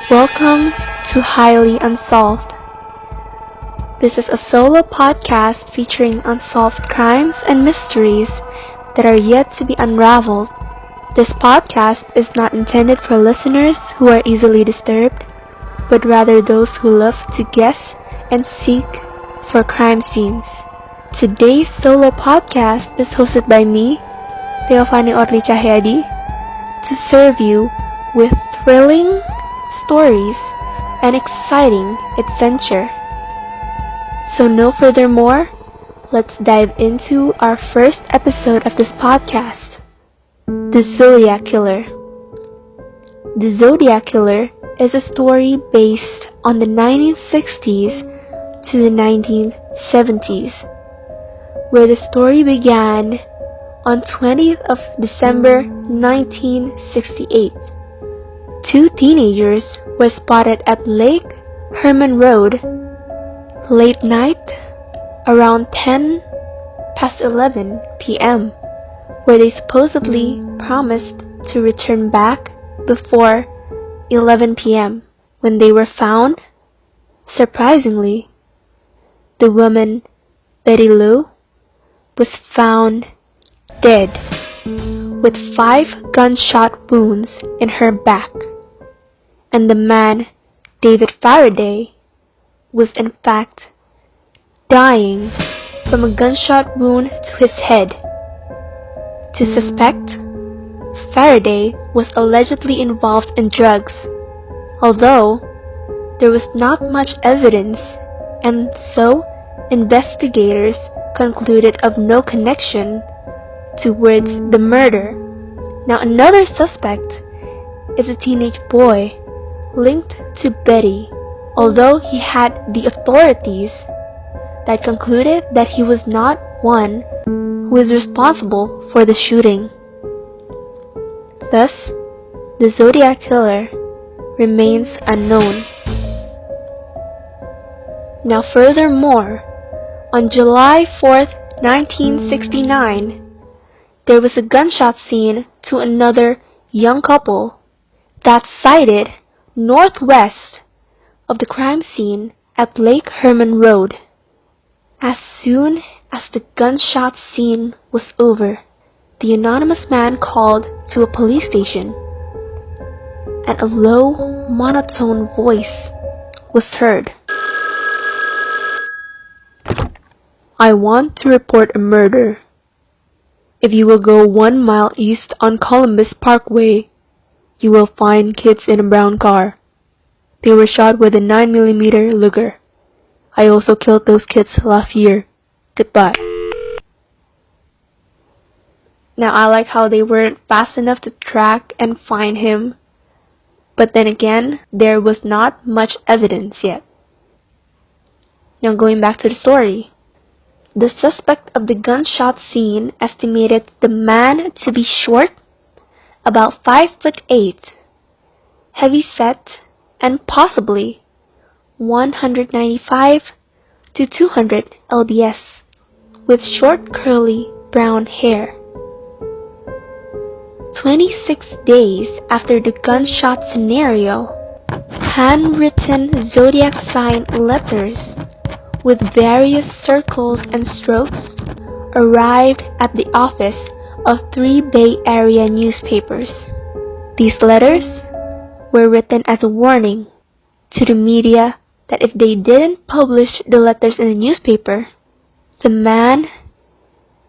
Welcome to Highly Unsolved. This is a solo podcast featuring unsolved crimes and mysteries that are yet to be unraveled. This podcast is not intended for listeners who are easily disturbed, but rather those who love to guess and seek for crime scenes. Today's solo podcast is hosted by me, Theophani Orlee Cahyadi, to serve you with thrilling stories and exciting adventure. So no furthermore, let's dive into our first episode of this podcast, The Zodiac Killer. The Zodiac Killer is a story based on the 1960s to the 1970s, where the story began on 20th of December 1968. Two teenagers were spotted at Lake Herman Road late night around 11 p.m., where they supposedly promised to return back before 11 p.m. When they were found, surprisingly, the woman, Betty Lou, was found dead with 5 gunshot wounds in her back, and the man, David Faraday, was in fact dying from a gunshot wound to his head. To suspect, Faraday was allegedly involved in drugs, although there was not much evidence, and so investigators concluded of no connection towards the murder. Now another suspect is a teenage boy linked to Betty, although he had the authorities that concluded that he was not one who is responsible for the shooting. Thus, the Zodiac Killer remains unknown. Now furthermore, on July 4th, 1969, there was a gunshot scene to another young couple that sighted northwest of the crime scene at Lake Herman Road. As soon as the gunshot scene was over, the anonymous man called to a police station, and a low, monotone voice was heard. "I want to report a murder. If you will go 1 mile east on Columbus Parkway, you will find kids in a brown car. They were shot with a 9mm Luger. I also killed those kids last year. Goodbye." Now I like how they weren't fast enough to track and find him, but then again, there was not much evidence yet. Now going back to the story. The suspect of the gunshot scene estimated the man to be short, about 5'8", heavy-set, and possibly 195 to 200 lbs, with short curly brown hair. 26 days after the gunshot scenario, handwritten zodiac sign letters with various circles and strokes arrived at the office of 3 Bay Area newspapers. These letters were written as a warning to the media that if they didn't publish the letters in the newspaper, the man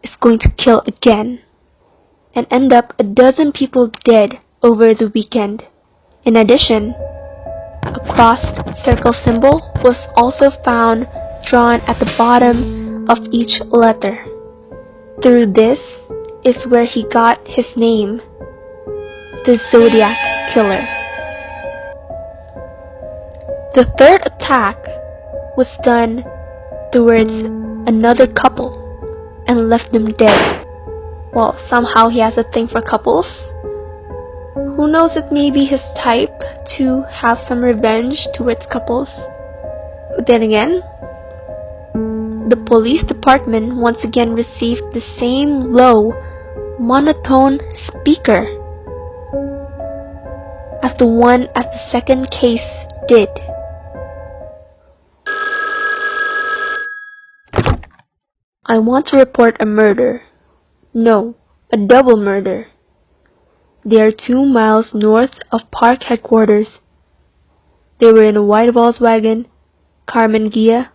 is going to kill again and end up 12 people dead over the weekend. In addition, a crossed circle symbol was also found drawn at the bottom of each letter. Through this is where he got his name, the Zodiac Killer. The third attack was done towards another couple and left them dead. Well, somehow he has a thing for couples. Who knows, it may be his type to have some revenge towards couples. But then again, the police department once again received the same low, monotone speaker as the second case did. I want to report a murder. No, a double murder. They are 2 miles north of park headquarters. They were in a white Volkswagen, Carmen Gia.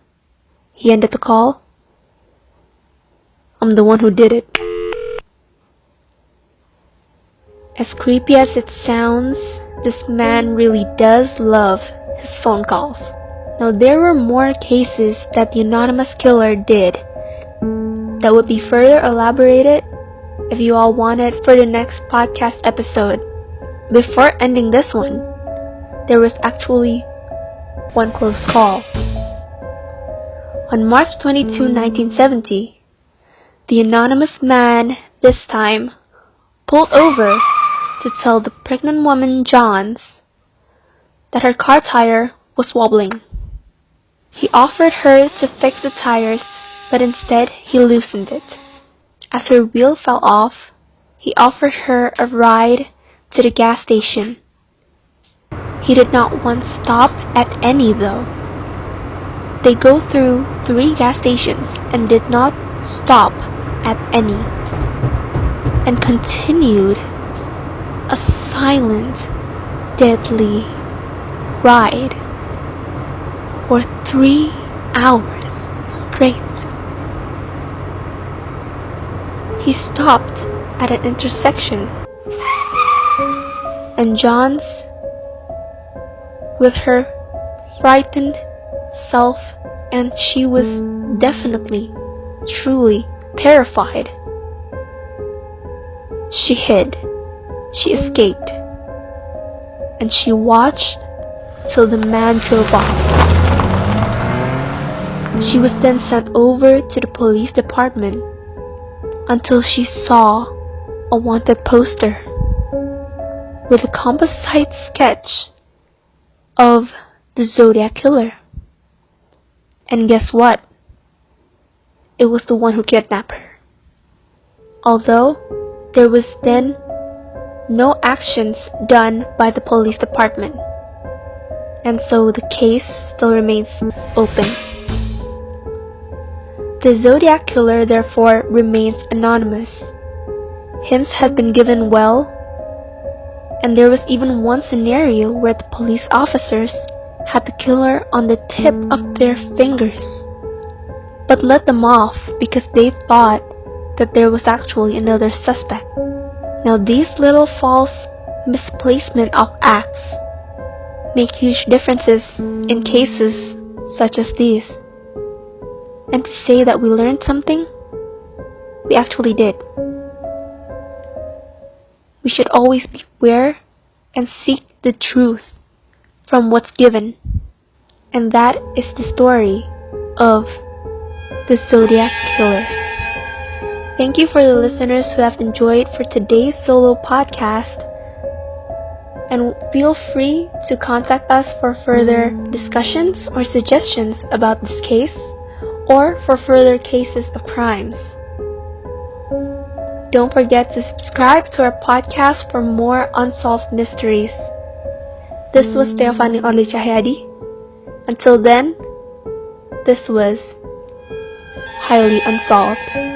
He ended the call. I'm the one who did it. As creepy as it sounds, this man really does love his phone calls. Now there were more cases that the anonymous killer did that would be further elaborated if you all want it for the next podcast episode. Before ending this one, there was actually one close call. On March 22, 1970, the anonymous man this time pulled over to tell the pregnant woman Johns that her car tire was wobbling. He offered her to fix the tires, but instead he loosened it. As her wheel fell off, he offered her a ride to the gas station. He did not once stop at any though. They go through 3 gas stations and did not stop at any, and continued a silent, deadly ride for 3 hours straight. He stopped at an intersection, and Johns, with her frightened self, and she was definitely, truly terrified, she hid, she escaped, and she watched till the man drove off. She was then sent over to the police department until she saw a wanted poster with a composite sketch of the Zodiac Killer. And guess what? It was the one who kidnapped her. Although there was then no actions done by the police department, and so the case still remains open. The Zodiac Killer therefore remains anonymous. Hints had been given well, and there was even one scenario where the police officers had the killer on the tip of their fingers, but let them off because they thought that there was actually another suspect. Now these little false misplacement of acts make huge differences in cases such as these. And to say that we learned something, we actually did. We should always beware and seek the truth from what's given. And that is the story of the Zodiac Killer. Thank you for the listeners who have enjoyed for today's solo podcast. And feel free to contact us for further discussions or suggestions about this case, or for further cases of crimes. Don't forget to subscribe to our podcast for more unsolved mysteries. This was Theophani Orlee Cahyadi. Until then, this was Highly Unsolved.